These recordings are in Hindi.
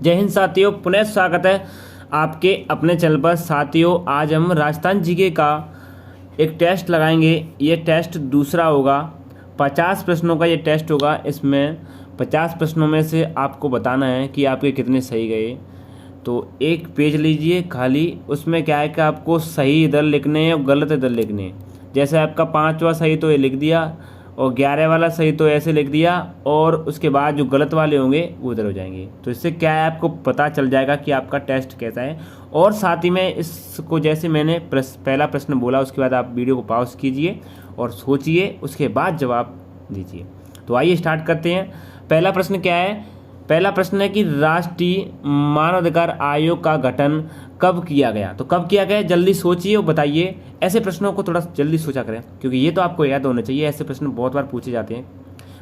जय हिंद साथियों, पुनः स्वागत है आपके अपने चैनल पर। साथियों, आज हम राजस्थान जीके का एक टेस्ट लगाएंगे। ये टेस्ट दूसरा होगा, 50 प्रश्नों का ये टेस्ट होगा। इसमें 50 प्रश्नों में से आपको बताना है कि आपके कितने सही गए। तो एक पेज लीजिए खाली, उसमें क्या है कि आपको सही इधर लिखने हैं और गलत इधर लिखने हैं। जैसे आपका 5वां सही तो ये लिख दिया और 11 वाला सही तो ऐसे लिख दिया, और उसके बाद जो गलत वाले होंगे वो इधर हो जाएंगे। तो इससे क्या है, आपको पता चल जाएगा कि आपका टेस्ट कैसा है। और साथ ही में इसको जैसे मैंने पहला प्रश्न बोला, उसके बाद आप वीडियो को पॉज कीजिए और सोचिए, उसके बाद जवाब दीजिए। तो आइए स्टार्ट करते हैं। पहला प्रश्न क्या है? पहला प्रश्न है कि राष्ट्रीय मानवाधिकार आयोग का गठन कब किया गया? तो कब किया गया, जल्दी सोचिए और बताइए। ऐसे प्रश्नों को थोड़ा जल्दी सोचा करें, क्योंकि ये तो आपको याद होना चाहिए। ऐसे प्रश्न बहुत बार पूछे जाते हैं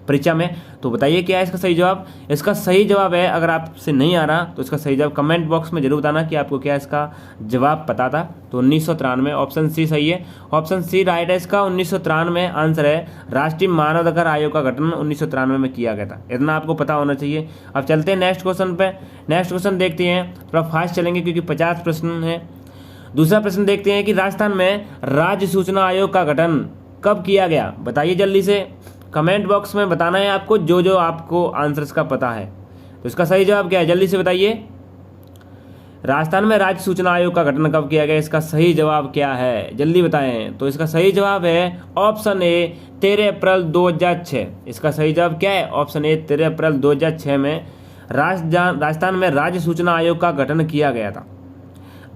परीक्षा में। तो बताइए क्या है इसका सही जवाब। इसका सही जवाब है, अगर आपसे नहीं आ रहा तो इसका सही जवाब कमेंट बॉक्स में जरूर बताना कि आपको क्या इसका जवाब पता था। तो 1993, ऑप्शन सी सही है। ऑप्शन सी राइट है इसका। 1993 आंसर है। राष्ट्रीय मानवाधिकार आयोग का गठन 1993 में किया गया था। इतना आपको पता होना चाहिए। अब चलते हैं नेक्स्ट क्वेश्चन पे। नेक्स्ट क्वेश्चन देखते हैं, थोड़ा फास्ट चलेंगे क्योंकि 50 प्रश्न है। दूसरा प्रश्न देखते हैं कि राजस्थान में राज्य सूचना आयोग का गठन कब किया गया? बताइए जल्दी से, कमेंट बॉक्स में बताना है आपको जो आपको आंसर्स का पता है। तो इसका सही जवाब क्या है, जल्दी से बताइए। राजस्थान में राज्य सूचना आयोग का गठन कब किया गया? इसका सही जवाब क्या है, जल्दी बताएं। तो इसका सही जवाब है ऑप्शन ए, 13 अप्रैल 2006। इसका सही जवाब क्या है? ऑप्शन ए, 13 अप्रैल 2006 में राजस्थान में राज्य सूचना आयोग का गठन किया गया था।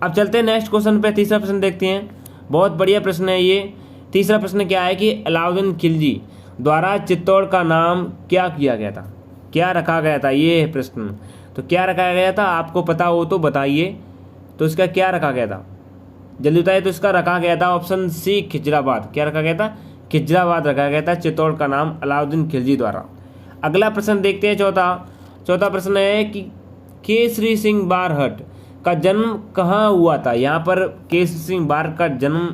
अब चलते हैं नेक्स्ट क्वेश्चन पे। तीसरा प्रश्न देखते हैं, बहुत बढ़िया प्रश्न है ये। तीसरा प्रश्न क्या है कि अलाउद्दीन खिलजी द्वारा चित्तौड़ का नाम क्या किया गया था? क्या रखा गया था, ये है प्रश्न। तो क्या रखा गया था, आपको पता हो तो बताइए। तो इसका क्या रखा गया था, जल्दी बताइए। तो इसका रखा गया था ऑप्शन सी, खिजराबाद। क्या रखा गया था? खिजराबाद रखा गया था चित्तौड़ का नाम अलाउद्दीन खिलजी द्वारा। अगला प्रश्न देखते हैं, चौथा प्रश्न है कि केसरी सिंह बारहट का जन्म कहाँ हुआ था? यहाँ पर केसरी सिंह बारहट का जन्म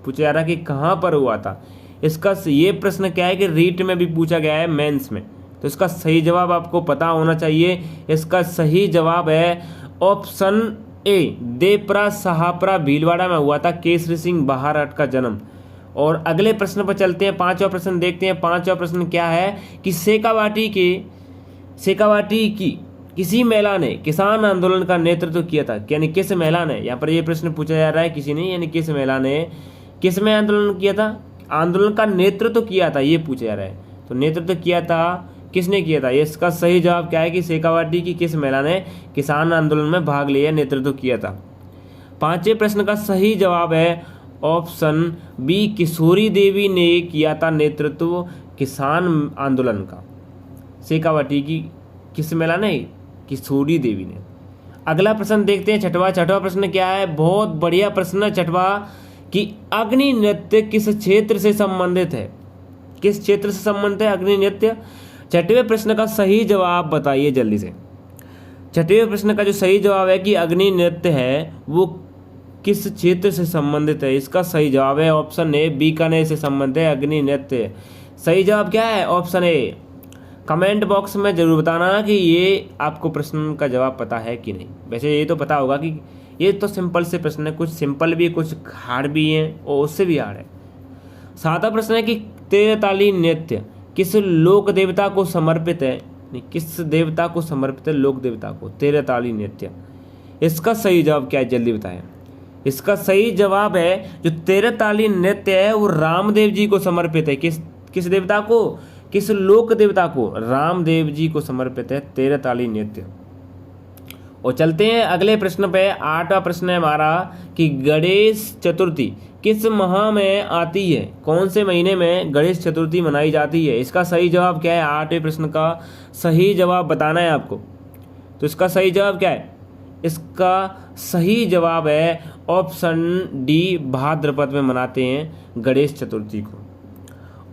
पूछा जा रहा है कि कहाँ पर हुआ था। इसका ये प्रश्न क्या है कि रीट में भी पूछा गया है, मेंस में। तो इसका सही जवाब आपको पता होना चाहिए। इसका सही जवाब है ऑप्शन ए, देपरा सहापरा भीलवाड़ा में हुआ था केसरी सिंह बारहट का जन्म। और अगले प्रश्न पर चलते हैं, 5वां प्रश्न देखते हैं। 5वां प्रश्न क्या है कि शेखावाटी की किसी महिला ने किसान आंदोलन का नेतृत्व किया था। यानी किस महिला ने, यहाँ पर ये प्रश्न पूछा जा रहा है, किसी ने, यानी किस महिला ने किस में आंदोलन किया था, आंदोलन का नेतृत्व किया था, ये पूछा जा रहा है। तो नेतृत्व किया था, किसने किया था? इसका सही जवाब क्या है कि शेखावाटी की किस महिला ने किसान आंदोलन में भाग लिया, नेतृत्व किया था। 5वें प्रश्न का सही जवाब है ऑप्शन बी, किशोरी देवी ने किया था नेतृत्व किसान आंदोलन का। शेखावाटी की किस महिला ने? किशोरी देवी ने। अगला प्रश्न देखते हैं, छठवां प्रश्न क्या है? बहुत बढ़िया प्रश्न है छठवां, कि अग्नि नृत्य किस क्षेत्र से संबंधित है? किस क्षेत्र से संबंधित है अग्नि नृत्य? 6वें प्रश्न का सही जवाब बताइए जल्दी से। 6वें प्रश्न का जो सही जवाब है कि अग्नि नृत्य है वो किस क्षेत्र से संबंधित है? इसका सही जवाब है ऑप्शन ए, बीकानेर से संबंधित है अग्नि नृत्य। सही जवाब क्या है? Option A. कमेंट बॉक्स में जरूर बताना कि ये आपको प्रश्न का जवाब पता है कि नहीं। वैसे ये तो पता होगा कि ये तो सिंपल से प्रश्न है, कुछ सिंपल भी है, कुछ हार्ड भी हैं और उससे भी हार्ड है। 7वां प्रश्न है कि तेरताली नृत्य किस लोक देवता को समर्पित है? किस देवता को समर्पित है? लोक देवता को तेरताली नृत्य। इसका सही जवाब क्या है, जल्दी बताएं। इसका सही जवाब है जो तेरताली नृत्य है वो रामदेव जी को समर्पित है। किस देवता को? किस लोक देवता को? रामदेव जी को समर्पित है तेरताली नृत्य। और चलते हैं अगले प्रश्न पे। 8वां प्रश्न है हमारा कि गणेश चतुर्थी किस माह में आती है? कौन से महीने में गणेश चतुर्थी मनाई जाती है? इसका सही जवाब क्या है? 8वें प्रश्न का सही जवाब बताना है आपको। तो इसका सही जवाब क्या है? इसका सही जवाब है ऑप्शन डी, भाद्रपद में मनाते हैं गणेश चतुर्थी को।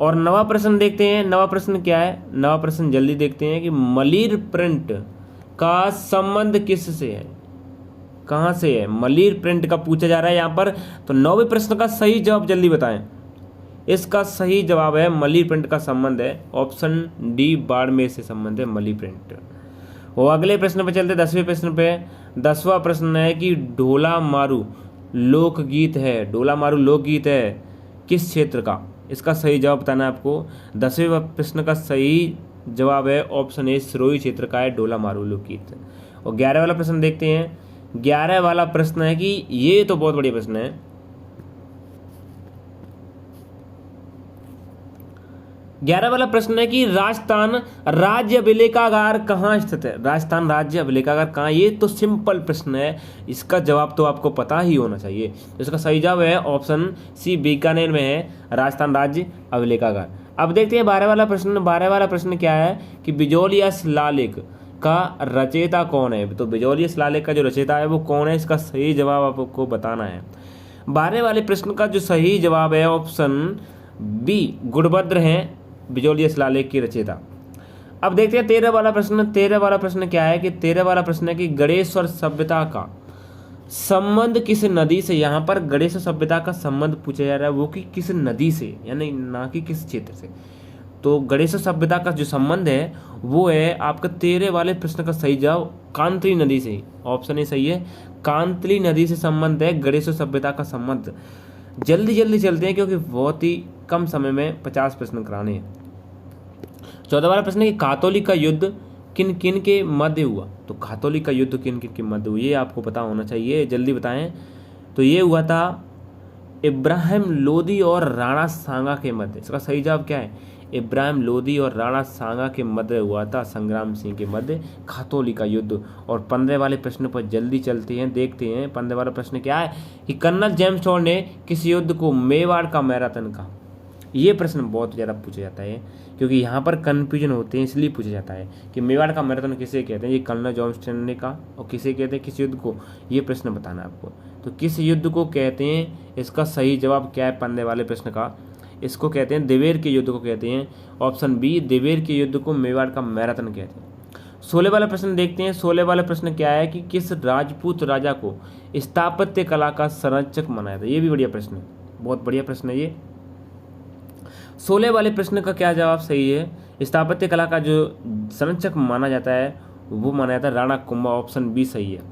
और 9वां प्रश्न देखते हैं। 9वां प्रश्न क्या है? 9वां प्रश्न जल्दी देखते हैं कि मलीर प्रिंट का संबंध किससे है? कहाँ से है? मलीर प्रिंट का पूछा जा रहा है यहाँ पर। तो 9वें प्रश्न का सही जवाब जल्दी बताएं। इसका सही जवाब है मलीर प्रिंट का संबंध है ऑप्शन डी, बाड़मेर से संबंध है मलीर प्रिंट। और अगले प्रश्न पे चलते 10वें प्रश्न पे। 10वां प्रश्न है कि ढोला मारू लोकगीत है, ढोला मारू लोकगीत है किस क्षेत्र का? इसका सही जवाब बताना है आपको। 10वें प्रश्न का सही जवाब है ऑप्शन ए, सिरोही क्षेत्र का है ढोला मारू लोकगीत। और 11 वाला प्रश्न देखते हैं। 11 वाला प्रश्न है कि ये तो बहुत बढ़िया प्रश्न है। 11 वाला प्रश्न है कि राजस्थान राज्य अभिलेखागार कहाँ स्थित है? राजस्थान राज्य अभिलेखागार कहाँ? ये तो सिंपल प्रश्न है, इसका जवाब तो आपको पता ही होना चाहिए। इसका सही जवाब है ऑप्शन सी, बीकानेर में है राजस्थान राज्य अभिलेखागार। अब देखते हैं 12 वाला प्रश्न। 12 वाला प्रश्न क्या है कि बिजोलिया शिलालेख का रचयिता कौन है? तो बिजोलिया शिलालेख का जो रचयिता है वो कौन है? इसका सही जवाब आपको बताना है। 12 वाले प्रश्न का जो सही जवाब है ऑप्शन बी, गुणभद्र हैं बिजोलिया शिलालेख की रचयिता। अब देखते हैं 13 वाला प्रश्न। 13 वाला प्रश्न क्या है कि 13 वाला प्रश्न है कि गणेश्वर सभ्यता का संबंध किस नदी से? यहाँ पर गणेश्वर सभ्यता का संबंध पूछा जा रहा है, वो कि किस नदी से, यानी ना कि किस क्षेत्र से। तो गणेश्वर सभ्यता का जो संबंध है वो है आपका 13 वाले प्रश्न का सही जवाब कांतली नदी से। ऑप्शन ए सही है, कांतली नदी से संबंध है गणेश्वर सभ्यता का संबंध। जल्दी जल्दी चलते हैं क्योंकि बहुत ही कम समय में 50 प्रश्न कराने हैं। 14 वाला प्रश्न है कि कातोलिक का युद्ध किन किन के मध्य हुआ? तो कातोलिक का युद्ध किन किन के मध्य हुआ ये आपको पता होना चाहिए, जल्दी बताएं। तो ये हुआ था इब्राहिम लोदी और राणा सांगा के मध्य। इसका सही जवाब क्या है? इब्राहिम लोदी और राणा सांगा के मध्य हुआ था संग्राम सिंह के मध्य कातोलिक का युद्ध। और 15 वाले प्रश्न पर जल्दी चलते हैं, देखते हैं 15 वाला प्रश्न क्या है कि कर्नल जेम्स टॉड ने किस युद्ध को मेवाड़ का मैराथन कहा? ये प्रश्न बहुत ज़्यादा पूछा जाता है क्योंकि यहाँ पर कन्फ्यूजन होते हैं, इसलिए पूछा जाता है कि मेवाड़ का मैराथन किसे कहते हैं? ये कर्नल जेम्स टॉड ने कहा। और किसे कहते हैं किस युद्ध को? ये प्रश्न बताना है आपको। तो किस युद्ध को कहते हैं? इसका सही जवाब क्या है 15 वाले प्रश्न का? इसको कहते हैं देवेर के युद्ध को कहते हैं। ऑप्शन बी, देवेर के युद्ध को मेवाड़ का मैराथन कहते हैं। 16 वाला प्रश्न देखते हैं। 16 वाला प्रश्न क्या है कि किस राजपूत राजा को स्थापत्य कला का संरक्षक माना जाता है? ये भी बढ़िया प्रश्न है, बहुत बढ़िया प्रश्न है ये। 16 वाले प्रश्न का क्या जवाब सही है? स्थापत्य कला का जो संरक्षक माना जाता है वो माना जाता है राणा कुंभा। ऑप्शन बी सही है,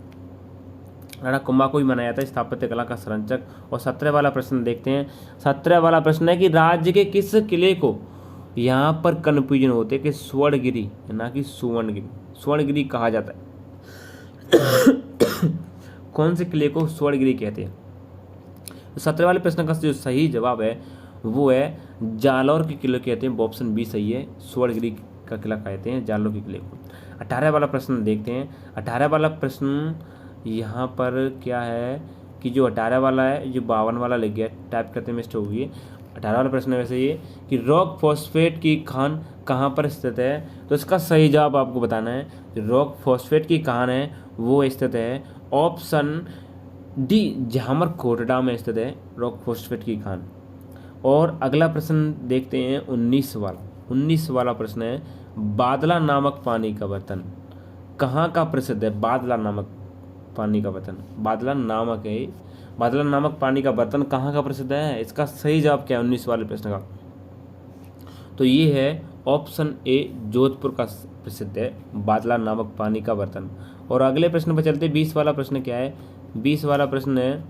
राणा कुंभा को ही माना जाता है स्थापत्य कला का संरक्षक। और 17 वाला प्रश्न देखते हैं। 17 वाला प्रश्न है कि राज्य के किस किले को, यहाँ पर कन्फ्यूजन होते हैं कि स्वर्णगिरी ना कि सुवर्णगिरी, स्वर्णगिरी कहा जाता है कौन से किले को स्वर्णगिरी कहते हैं? तो 17 वाले प्रश्न का जो सही जवाब है वो है जालौर के किले कहते हैं। ऑप्शन बी सही है, स्वर्णगिरी का किला कहते हैं जालौर के किले को। 18 वाला प्रश्न देखते हैं। 18 वाला प्रश्न यहाँ पर क्या है कि जो 18 वाला है, जो 52 वाला लग गया, टाइप करते मिस्टेक होगी। 18 वाला प्रश्न वैसे ये कि रॉक फॉस्फेट की खान कहाँ पर स्थित है? तो इसका सही जवाब आपको बताना है। जो रॉक फॉस्फेट की खान है वो स्थित है ऑप्शन डी, झामर कोटड़ा में स्थित है रॉक फॉस्फेट की खान। और अगला प्रश्न देखते हैं 19 वाला। 19 वाला प्रश्न है बादला नामक पानी का बर्तन कहाँ का प्रसिद्ध है? बादला नामक पानी का बर्तन, बादला नामक है, बादला नामक पानी का बर्तन कहाँ का प्रसिद्ध है? इसका सही जवाब क्या है 19 वाले प्रश्न का? तो ये है ऑप्शन ए, जोधपुर का प्रसिद्ध है बादला नामक पानी का बर्तन। और अगले प्रश्न पर चलते 20 वाला प्रश्न क्या है? 20 वाला प्रश्न है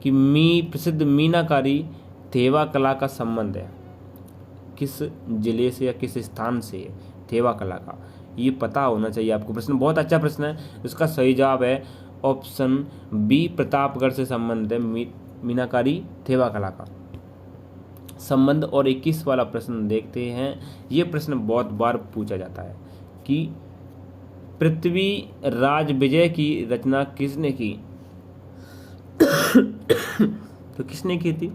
कि प्रसिद्ध मीनाकारी थेवा कला का संबंध है किस जिले से या किस स्थान से है थेवा कला का? ये पता होना चाहिए आपको। प्रश्न बहुत अच्छा प्रश्न है। इसका सही जवाब है ऑप्शन बी, प्रतापगढ़ से संबंध है मीनाकारी थेवा कला का संबंध। और 21 वाला प्रश्न देखते हैं। ये प्रश्न बहुत बार पूछा जाता है कि पृथ्वी राज विजय की रचना किसने की? तो किसने की थी?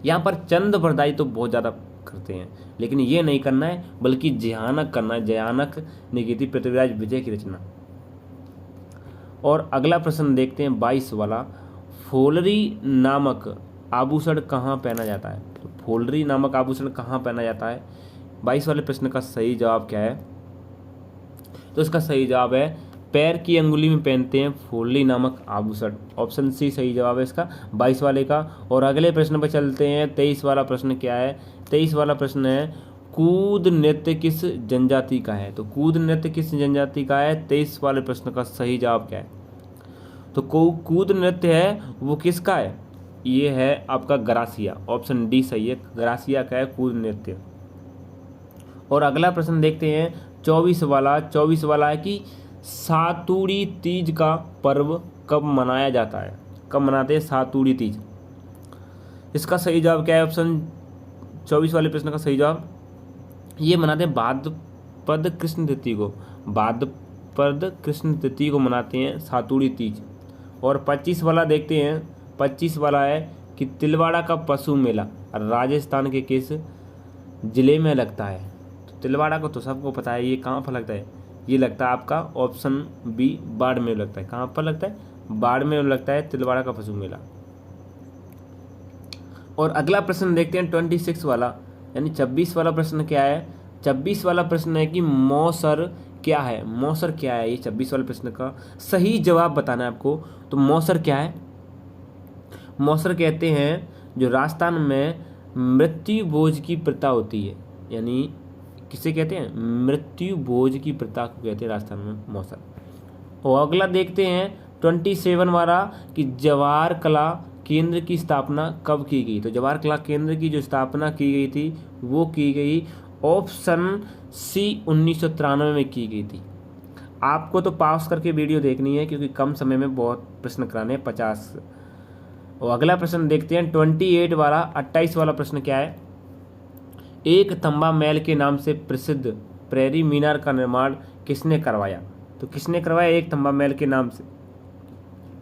यहाँ पर चंद बरदाई तो बहुत ज़्यादा करते हैं, लेकिन ये नहीं करना है बल्कि जयानक करना है। जयानक ने की थी पृथ्वीराज विजय की रचना। और अगला प्रश्न देखते हैं 22 वाला, फोलरी नामक आभूषण कहाँ पहना जाता है? तो फोलरी नामक आभूषण कहाँ पहना जाता है? 22 वाले प्रश्न का सही जवाब क्या है? तो इसका सही जवाब है पैर की अंगुली में पहनते हैं फोलरी नामक आभूषण। ऑप्शन सी सही जवाब है इसका 22 वाले का। और अगले प्रश्न पर चलते हैं। 23 वाला प्रश्न क्या है? 23 वाला प्रश्न है कूद नृत्य किस जनजाति का है? तो कूद नृत्य किस जनजाति का है? 23 वाले प्रश्न का सही जवाब क्या है? तो कूद नृत्य है वो किसका है? ये है आपका गरासिया, ऑप्शन डी सही है, गरासिया का है कूद नृत्य। और अगला प्रश्न देखते हैं 24 वाला है कि सातुड़ी तीज का पर्व कब मनाया जाता है? कब मनाते हैं सातुड़ी तीज? इसका सही जवाब क्या है? ऑप्शन 24 वाले प्रश्न का सही जवाब, ये मनाते हैं भाद्रपद कृष्ण तिथि को, भाद्रपद कृष्ण तिथि को मनाते हैं सातुड़ी तीज। और 25 वाला देखते हैं, 25 वाला है कि तिलवाड़ा का पशु मेला राजस्थान के किस जिले में लगता है? तो तिलवाड़ा को तो सबको पता है, ये कहाँ पर लगता है? ये लगता है आपका ऑप्शन बी बाड़मेर लगता है। कहाँ पर लगता है? बाड़मेर लगता है तिलवाड़ा का पशु मेला। और अगला प्रश्न देखते हैं 26 वाला, यानी 26 वाला प्रश्न क्या है? 26 वाला प्रश्न है कि मौसर क्या है? मौसर क्या है? ये 26 वाले प्रश्न का सही जवाब बताना है आपको। तो मौसर क्या है? मौसर कहते हैं जो राजस्थान में मृत्यु भोज की प्रथा होती है, यानी किसे कहते हैं? मृत्यु भोज की प्रथा को कहते हैं राजस्थान में मौसर। और अगला देखते हैं 27 वाला कि जवाहर कला केंद्र की स्थापना कब की गई? तो जवाहर कला केंद्र की जो स्थापना की गई थी वो की गई ऑप्शन सी 1993 में की गई थी। आपको तो पास करके वीडियो देखनी है क्योंकि कम समय में बहुत प्रश्न कराने हैं, 50। और अगला प्रश्न देखते हैं 28 वाला प्रश्न क्या है? एक तंबा महल के नाम से प्रसिद्ध प्रेरी मीनार का निर्माण किसने करवाया? तो किसने करवाया एक तंबा महल के नाम से?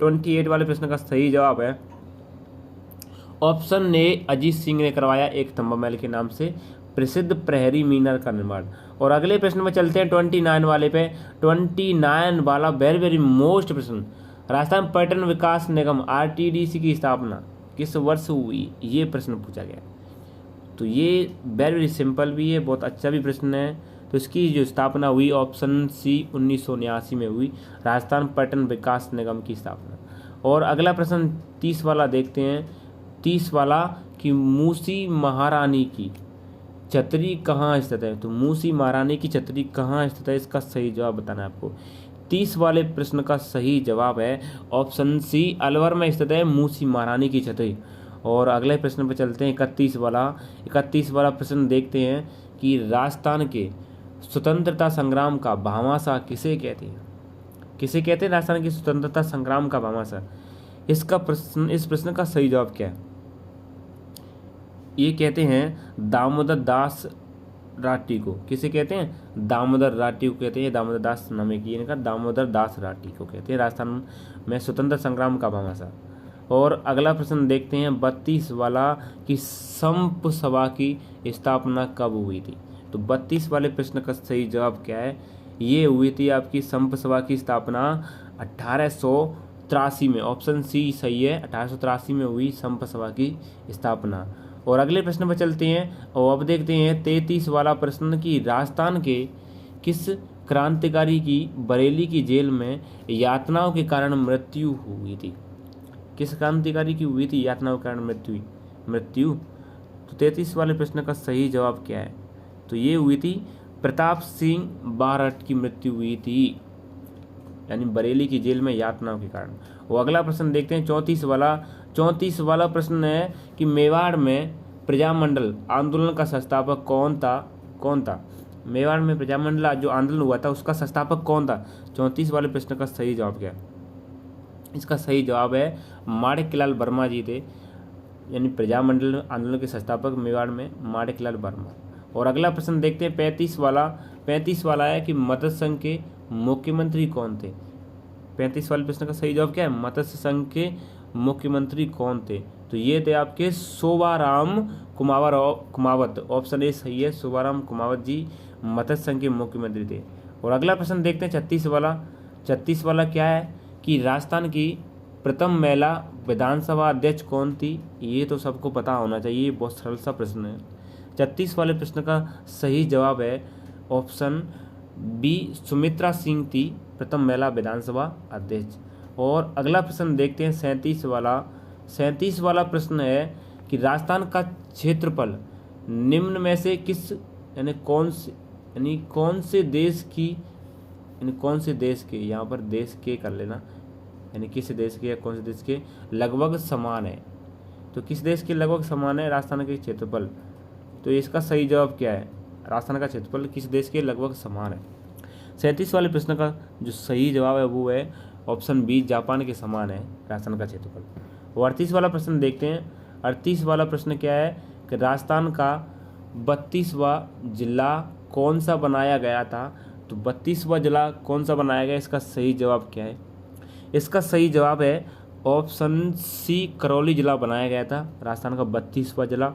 28 वाले प्रश्न का सही जवाब है ऑप्शन ए अजीत सिंह ने करवाया एक तंबा महल के नाम से प्रसिद्ध प्रहरी मीनार का निर्माण। और अगले प्रश्न में चलते हैं 29 वाले पे। 29 वाला वेरी मोस्ट प्रश्न, राजस्थान पर्यटन विकास निगम RTDC की स्थापना किस वर्ष हुई? ये प्रश्न पूछा गया। तो ये वेरी सिंपल भी है, बहुत अच्छा भी प्रश्न है। तो इसकी जो स्थापना हुई ऑप्शन सी 1979 में हुई, राजस्थान पर्यटन विकास निगम की स्थापना। और अगला प्रश्न 30 वाला देखते हैं। 30 वाला कि मूसी महारानी की छतरी कहाँ स्थित है? तो मूसी महारानी की छतरी कहाँ स्थित है? इसका सही जवाब बताना है आपको। 30 वाले प्रश्न का सही जवाब है ऑप्शन सी अलवर में स्थित है मूसी महारानी की छतरी। और अगले प्रश्न पर चलते हैं 31 वाला प्रश्न देखते हैं कि राजस्थान के स्वतंत्रता संग्राम का भामाशाह किसे कहते हैं? किसे कहते हैं राजस्थान के स्वतंत्रता संग्राम का भामाशाह? इस प्रश्न का सही जवाब क्या है? ये कहते हैं दामोदर दास राठी को। किसे कहते हैं? दामोदर राठी को कहते हैं। दामोदर दास नाम की इनका, दामोदर दास राठी को कहते हैं राजस्थान में स्वतंत्र संग्राम का भामाशाह। और अगला प्रश्न देखते हैं 32 वाला कि संप सभा की स्थापना कब हुई थी? तो 32 वाले प्रश्न का सही जवाब क्या है? ये हुई थी आपकी संप सभा की स्थापना 1883 में, ऑप्शन सी सही है, 1883 में हुई संप सभा की स्थापना। और अगले प्रश्न पर चलते हैं और अब देखते हैं 33 वाला प्रश्न कि राजस्थान के किस क्रांतिकारी की बरेली की जेल में यातनाओं के कारण मृत्यु हुई थी? किस क्रांतिकारी की हुई थी यातनाओं के कारण मृत्यु? तो 33 वाले प्रश्न का सही जवाब क्या है? तो ये हुई थी प्रताप सिंह बारठ की मृत्यु हुई थी, यानी बरेली की जेल में यातनाओं के कारण। वो अगला प्रश्न देखते हैं 34 वाला प्रश्न है कि मेवाड़ में प्रजामंडल आंदोलन का संस्थापक कौन था? मेवाड़ में प्रजामंडल जो आंदोलन हुआ था उसका संस्थापक कौन था? 34 वाले प्रश्न का सही जवाब क्या है? इसका सही जवाब है माणिक्यलाल वर्मा जी थे, यानी प्रजामंडल आंदोलन के संस्थापक मेवाड़ में माणिक्यलाल वर्मा। और अगला प्रश्न देखते हैं 35 वाला है कि मत्स्य संघ के मुख्यमंत्री कौन थे? 35 वाले प्रश्न का सही जवाब क्या है? मत्स्य संघ के मुख्यमंत्री कौन थे? तो ये थे आपके शोभाराम कुमावत, ऑप्शन ए सही है, शोभाराम कुमावत जी मत्स्य संघ के मुख्यमंत्री थे। और अगला प्रश्न देखते हैं 36 वाला क्या है कि राजस्थान की प्रथम महिला विधानसभा अध्यक्ष कौन थी? ये तो सबको पता होना चाहिए, बहुत सरल सा प्रश्न है। 36 वाले प्रश्न का सही जवाब है ऑप्शन बी सुमित्रा सिंह थी प्रथम महिला विधानसभा अध्यक्ष। और अगला प्रश्न देखते हैं 37 वाला प्रश्न है कि राजस्थान का क्षेत्रफल निम्न में से किस यानी कौन से देश की, यानी कौन से देश के, यहाँ पर देश के कर लेना, यानी किस देश के या कौन से देश के लगभग समान है। तो किस देश के लगभग समान है? राजस्थान के क्षेत्रफल। तो इसका सही जवाब क्या है? राजस्थान का क्षेत्रफल किस देश के लगभग समान है। 37 वाले प्रश्न का जो सही जवाब है वो है ऑप्शन बी, जापान के समान है राजस्थान का क्षेत्रफल। और 38 वाला प्रश्न देखते हैं। 38 वाला प्रश्न क्या है कि राजस्थान का 32वां जिला कौन सा बनाया गया था? तो 32वां जिला कौन सा बनाया गया, इसका सही जवाब क्या है? इसका सही जवाब है ऑप्शन सी, करौली जिला बनाया गया था राजस्थान का 32वां जिला।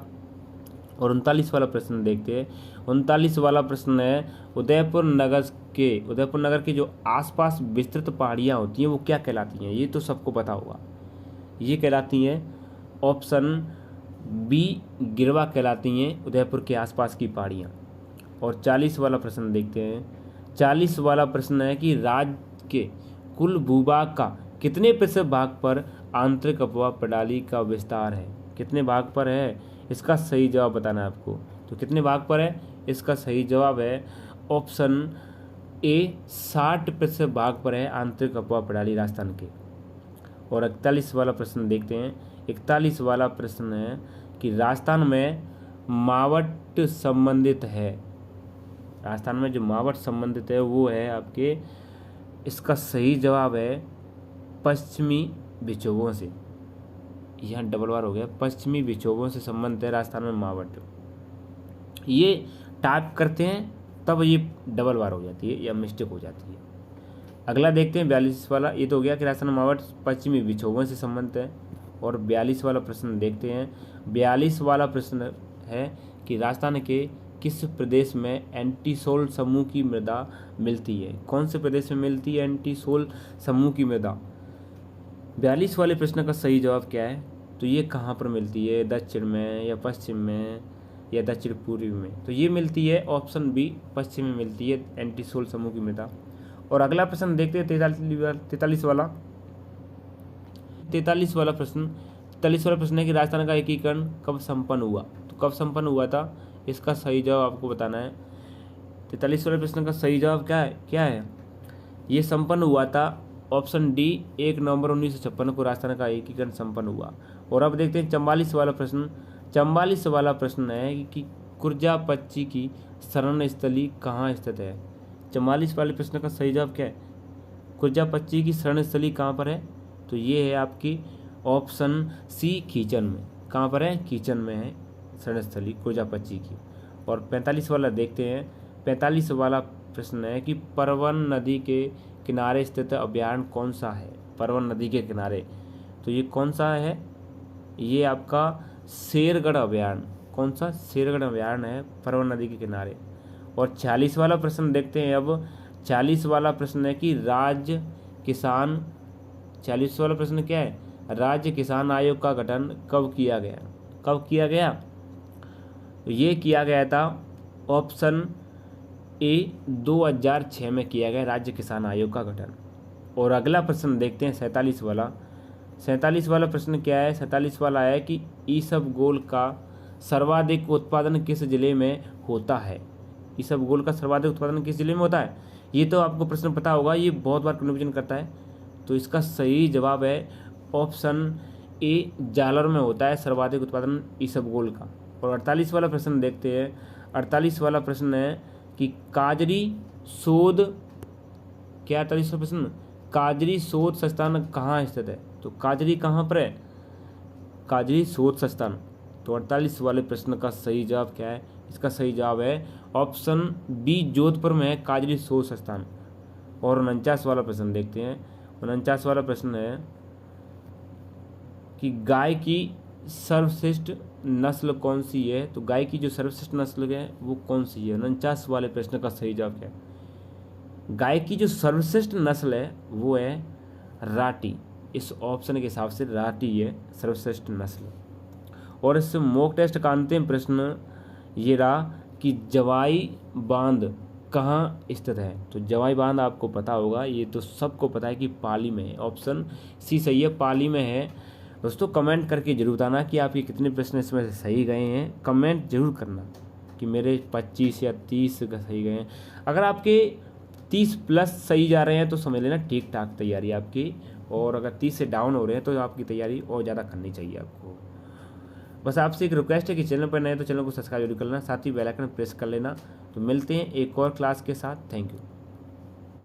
और 39 वाला प्रश्न देखते हैं। 39 वाला प्रश्न है उदयपुर नगर के जो आसपास विस्तृत पहाड़ियाँ होती हैं वो क्या कहलाती हैं? ये तो सबको पता होगा, ये कहलाती हैं ऑप्शन बी, गिरवा कहलाती हैं उदयपुर के आसपास की पहाड़ियाँ। और 40 वाला प्रश्न देखते हैं। 40 वाला प्रश्न है कि राज्य के कुल भूभाग का कितने प्रतिशत भाग पर आंतरिक अपवाह प्रणाली का विस्तार है? कितने भाग पर है, इसका सही जवाब बताना है आपको। तो कितने भाग पर है, इसका सही जवाब है ऑप्शन ए, 60% भाग पर है आंतरिक अपवाह प्रणाली राजस्थान के। और 41 वाला प्रश्न देखते हैं। 41 वाला प्रश्न है कि राजस्थान में मावट संबंधित है, राजस्थान में जो मावट संबंधित है वो है आपके, इसका सही जवाब है पश्चिमी विक्षोभों से। यहाँ डबल बार हो गया, पश्चिमी विक्षोभों से संबंधित है राजस्थान में मावट। ये टाइप करते हैं तब ये डबल बार हो जाती है या मिस्टेक हो जाती है। अगला देखते हैं 42 वाला। ये तो हो गया कि राजस्थान में मावट पश्चिमी विक्षोभों से संबंधित है। और 42 वाला प्रश्न देखते हैं। 42 वाला प्रश्न है कि राजस्थान के किस प्रदेश में एंटीसोल समूह की मृदा मिलती है? कौन से प्रदेश में मिलती है एंटीसोल समूह की मृदा? 42 वाले प्रश्न का सही जवाब क्या है? तो ये कहाँ पर मिलती है, दक्षिण में या पश्चिम में या दक्षिण पूर्वी में? तो ये मिलती है ऑप्शन बी, पश्चिम में मिलती है एंटीसोल समूह की मृदा। और अगला प्रश्न देखते हैं 43 वाला। 43 वाला प्रश्न है कि राजस्थान का एकीकरण कब संपन्न हुआ? तो कब संपन्न हुआ था, इसका सही जवाब आपको बताना है। 43 वाले प्रश्न का सही जवाब क्या है? ये संपन्न हुआ था ऑप्शन डी, 1 नवंबर 1956 को राजस्थान का एकीकरण संपन्न हुआ। और अब देखते हैं 44 वाला प्रश्न। 44 वाला प्रश्न है कि कुर्जा पक्षी की शरण स्थली कहाँ स्थित है? 44 वाले प्रश्न का सही जवाब क्या है? कुर्जा पक्षी की शरण स्थली कहाँ पर है? तो ये है आपकी ऑप्शन सी, कीचन में। कहाँ पर है? कीचन में है शरण स्थली कुर्जा पक्षी की। और 45 वाला देखते हैं। 45 वाला प्रश्न है कि परवन नदी के किनारे स्थित अभयारण्य कौन सा है? परवन नदी के किनारे, तो ये कौन सा है? ये आपका शेरगढ़ अभयारण्य। कौन सा? शेरगढ़ अभयारण्य है परवन नदी के किनारे। और 46 वाला प्रश्न देखते हैं अब। 40 वाला प्रश्न है कि राज्य किसान 40 वाला प्रश्न क्या है? राज्य किसान आयोग का गठन कब किया गया? कब किया गया? तो ये किया गया था ऑप्शन ए, 2006 में किया गया राज्य किसान आयोग का गठन। और अगला प्रश्न देखते हैं 47 वाला। 47 वाला प्रश्न क्या है? 47 वाला है कि ईसबगोल का सर्वाधिक उत्पादन किस जिले में होता है? ईसबगोल का सर्वाधिक उत्पादन किस जिले में होता है? ये तो आपको प्रश्न पता होगा, ये बहुत बार कन्फ्यूजन करता है। तो इसका सही जवाब है ऑप्शन ए, जालौर में होता है सर्वाधिक उत्पादन ईसबगोल का। और 48 वाला प्रश्न देखते हैं। 48 वाला प्रश्न है कि काजरी शोध, क्या 48वां प्रश्न? काजरी शोध संस्थान कहाँ स्थित है? तो काजरी कहाँ पर है? काजरी शोध संस्थान। तो 48 वाले प्रश्न का सही जवाब क्या है? इसका सही जवाब है ऑप्शन बी, जोधपुर में है काजरी शोध संस्थान। और 49 वाला प्रश्न देखते हैं। 49 वाला प्रश्न है कि गाय की सर्वश्रेष्ठ नस्ल कौन सी है? तो गाय की जो सर्वश्रेष्ठ नस्ल है वो कौन सी है? 49 वाले प्रश्न का सही जवाब क्या है? गाय की जो सर्वश्रेष्ठ नस्ल है वो है राठी। इस ऑप्शन के हिसाब से राठी है सर्वश्रेष्ठ नस्ल। और इससे मॉक टेस्ट का अंतिम प्रश्न ये रहा कि जवाई बांध कहाँ स्थित है? तो जवाई बांध आपको पता होगा, ये तो सबको पता है कि पाली में है। ऑप्शन सी सही है, पाली में है। दोस्तों कमेंट करके जरूर बताना कि आपके कितने प्रश्न इसमें से सही गए हैं, कमेंट जरूर करना। कि मेरे 25 या 30 सही गए हैं। अगर आपके 30 प्लस सही जा रहे हैं तो समझ लेना ठीक ठाक तैयारी है आपकी, और अगर 30 से डाउन हो रहे हैं तो आपकी तैयारी और ज़्यादा करनी चाहिए आपको। बस आपसे एक रिक्वेस्ट है कि चैनल पर नए तो चैनल को सब्सक्राइब जरूर कर लेना, साथ ही बेल आइकन प्रेस कर लेना। तो मिलते हैं एक और क्लास के साथ। Thank you.